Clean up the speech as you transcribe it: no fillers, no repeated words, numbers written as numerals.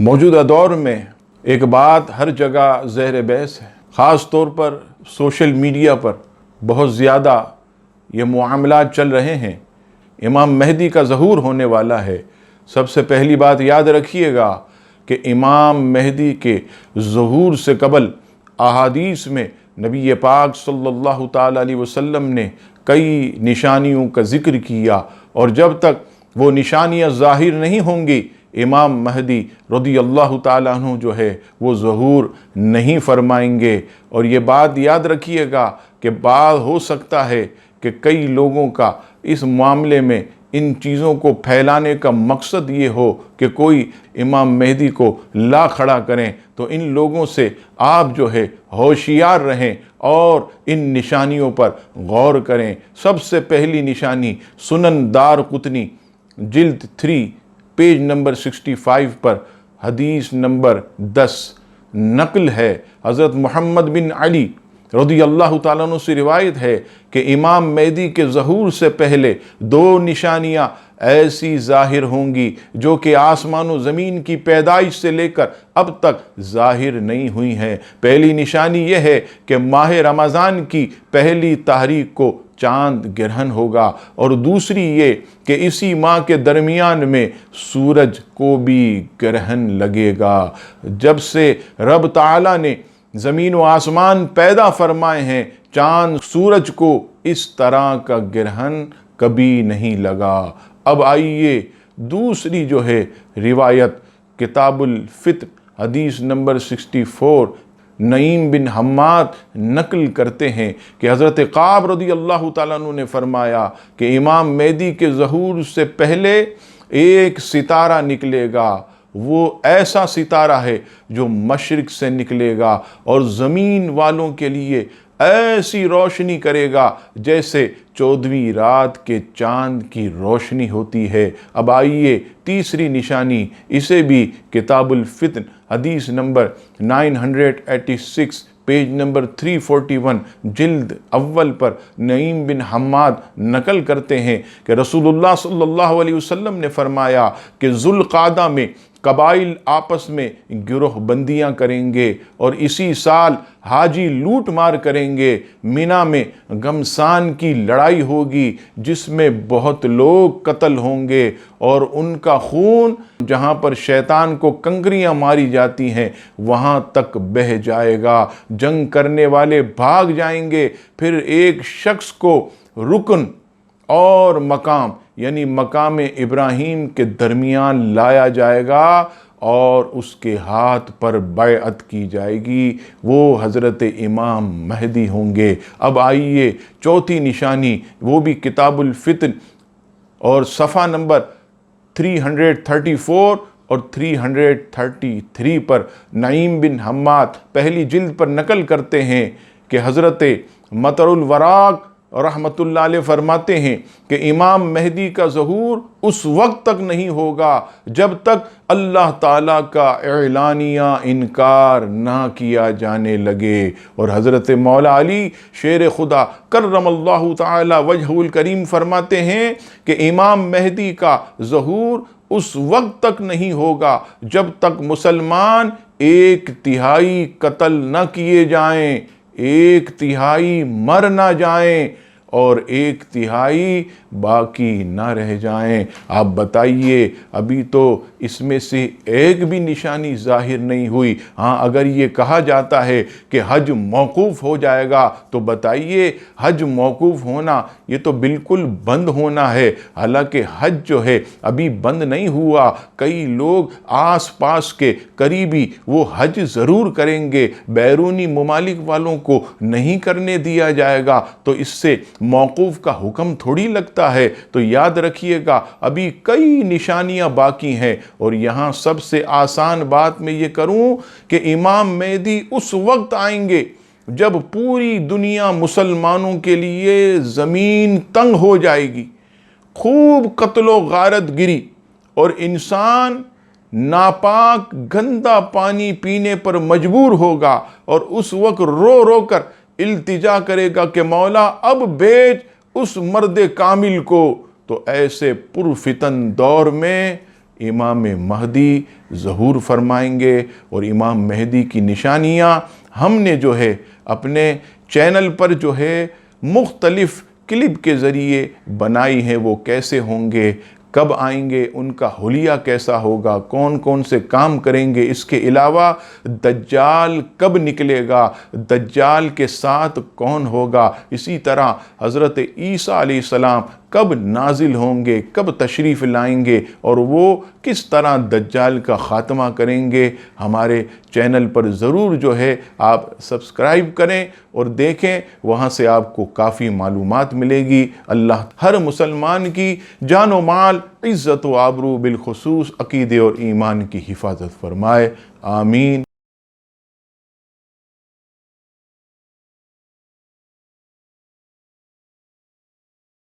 موجودہ دور میں ایک بات ہر جگہ زیر بحث ہے، خاص طور پر سوشل میڈیا پر بہت زیادہ یہ معاملات چل رہے ہیں۔ امام مہدی کا ظہور ہونے والا ہے۔ سب سے پہلی بات یاد رکھیے گا کہ امام مہدی کے ظہور سے قبل احادیث میں نبی پاک صلی اللہ تعالیٰ علیہ وسلم نے کئی نشانیوں کا ذکر کیا، اور جب تک وہ نشانیاں ظاہر نہیں ہوں گی امام مہدی رضی اللہ تعالیٰ عنہ جو ہے وہ ظہور نہیں فرمائیں گے۔ اور یہ بات یاد رکھیے گا کہ بعض ہو سکتا ہے کہ کئی لوگوں کا اس معاملے میں ان چیزوں کو پھیلانے کا مقصد یہ ہو کہ کوئی امام مہدی کو لا کھڑا کریں، تو ان لوگوں سے آپ جو ہے ہوشیار رہیں اور ان نشانیوں پر غور کریں۔ سب سے پہلی نشانی سنن دارقطنی جلد 3 پیج نمبر 65 پر حدیث نمبر 10 نقل ہے۔ حضرت محمد بن علی رضی اللہ تعالیٰ عنہ سے روایت ہے کہ امام مہدی کے ظہور سے پہلے 2 نشانیاں ایسی ظاہر ہوں گی جو کہ آسمان و زمین کی پیدائش سے لے کر اب تک ظاہر نہیں ہوئی ہیں۔ پہلی نشانی یہ ہے کہ ماہ رمضان کی پہلی تاریخ کو چاند گرہن ہوگا، اور دوسری یہ کہ اسی ماہ کے درمیان میں سورج کو بھی گرہن لگے گا۔ جب سے رب تعالیٰ نے زمین و آسمان پیدا فرمائے ہیں، چاند سورج کو اس طرح کا گرہن کبھی نہیں لگا۔ اب آئیے دوسری جو ہے روایت کتاب الفتن حدیث نمبر 64 نعیم بن حماد نقل کرتے ہیں کہ حضرت کعب رضی اللہ تعالیٰ عنہ نے فرمایا کہ امام مہدی کے ظہور سے پہلے ایک ستارہ نکلے گا، وہ ایسا ستارہ ہے جو مشرق سے نکلے گا اور زمین والوں کے لیے ایسی روشنی کرے گا جیسے 14ویں رات کے چاند کی روشنی ہوتی ہے۔ اب آئیے تیسری نشانی، اسے بھی کتاب الفتن حدیث نمبر 986 پیج نمبر 341 جلد اول پر نعیم بن حماد نقل کرتے ہیں کہ رسول اللہ صلی اللہ علیہ وسلم نے فرمایا کہ ذوالقعدہ میں قبائل آپس میں گروہ بندیاں کریں گے اور اسی سال حاجی لوٹ مار کریں گے۔ مینا میں گھمسان کی لڑائی ہوگی جس میں بہت لوگ قتل ہوں گے، اور ان کا خون جہاں پر شیطان کو کنکریاں ماری جاتی ہیں وہاں تک بہہ جائے گا۔ جنگ کرنے والے بھاگ جائیں گے، پھر ایک شخص کو رکن اور مقام یعنی مقام ابراہیم کے درمیان لایا جائے گا اور اس کے ہاتھ پر بیعت کی جائے گی، وہ حضرت امام مہدی ہوں گے۔ اب آئیے چوتھی نشانی، وہ بھی کتاب الفتن اور صفحہ نمبر 334 اور 333 پر نعیم بن حماد پہلی جلد پر نقل کرتے ہیں کہ حضرت مطر الوراق رحمت اللہ علیہ فرماتے ہیں کہ امام مہدی کا ظہور اس وقت تک نہیں ہوگا جب تک اللہ تعالیٰ کا اعلانیہ انکار نہ کیا جانے لگے۔ اور حضرت مولا علی شیر خدا کرم اللہ تعالی وجہہ الکریم فرماتے ہیں کہ امام مہدی کا ظہور اس وقت تک نہیں ہوگا جب تک مسلمان 1/3 قتل نہ کیے جائیں، 1/3 مر نہ جائیں اور 1/3 باقی نہ رہ جائیں۔ آپ بتائیے، ابھی تو اس میں سے ایک بھی نشانی ظاہر نہیں ہوئی۔ ہاں، اگر یہ کہا جاتا ہے کہ حج موقوف ہو جائے گا تو بتائیے حج موقوف ہونا یہ تو بالکل بند ہونا ہے، حالانکہ حج جو ہے ابھی بند نہیں ہوا۔ کئی لوگ آس پاس کے قریبی وہ حج ضرور کریں گے، بیرونی ممالک والوں کو نہیں کرنے دیا جائے گا، تو اس سے موقوف کا حکم تھوڑی لگتا ہے۔ تو یاد رکھیے گا ابھی کئی نشانیاں باقی ہیں، اور یہاں سب سے آسان بات میں یہ کروں کہ امام مہدی اس وقت آئیں گے جب پوری دنیا مسلمانوں کے لیے زمین تنگ ہو جائے گی، خوب قتل و غارت گری، اور انسان ناپاک گندا پانی پینے پر مجبور ہوگا، اور اس وقت رو رو کر التجا کرے گا کہ مولا اب بھیج اس مرد کامل کو۔ تو ایسے پرفتن دور میں امام مہدی ظہور فرمائیں گے، اور امام مہدی کی نشانیاں ہم نے جو ہے اپنے چینل پر جو ہے مختلف کلپ کے ذریعے بنائی ہیں، وہ کیسے ہوں گے، کب آئیں گے، ان کا حلیہ کیسا ہوگا، کون کون سے کام کریں گے، اس کے علاوہ دجال کب نکلے گا، دجال کے ساتھ کون ہوگا، اسی طرح حضرت عیسیٰ علیہ السلام کب نازل ہوں گے، کب تشریف لائیں گے، اور وہ کس طرح دجال کا خاتمہ کریں گے۔ ہمارے چینل پر ضرور جو ہے آپ سبسکرائب کریں اور دیکھیں، وہاں سے آپ کو کافی معلومات ملے گی۔ اللہ ہر مسلمان کی جان و مال، عزت و آبرو، بالخصوص عقیدے اور ایمان کی حفاظت فرمائے، آمین۔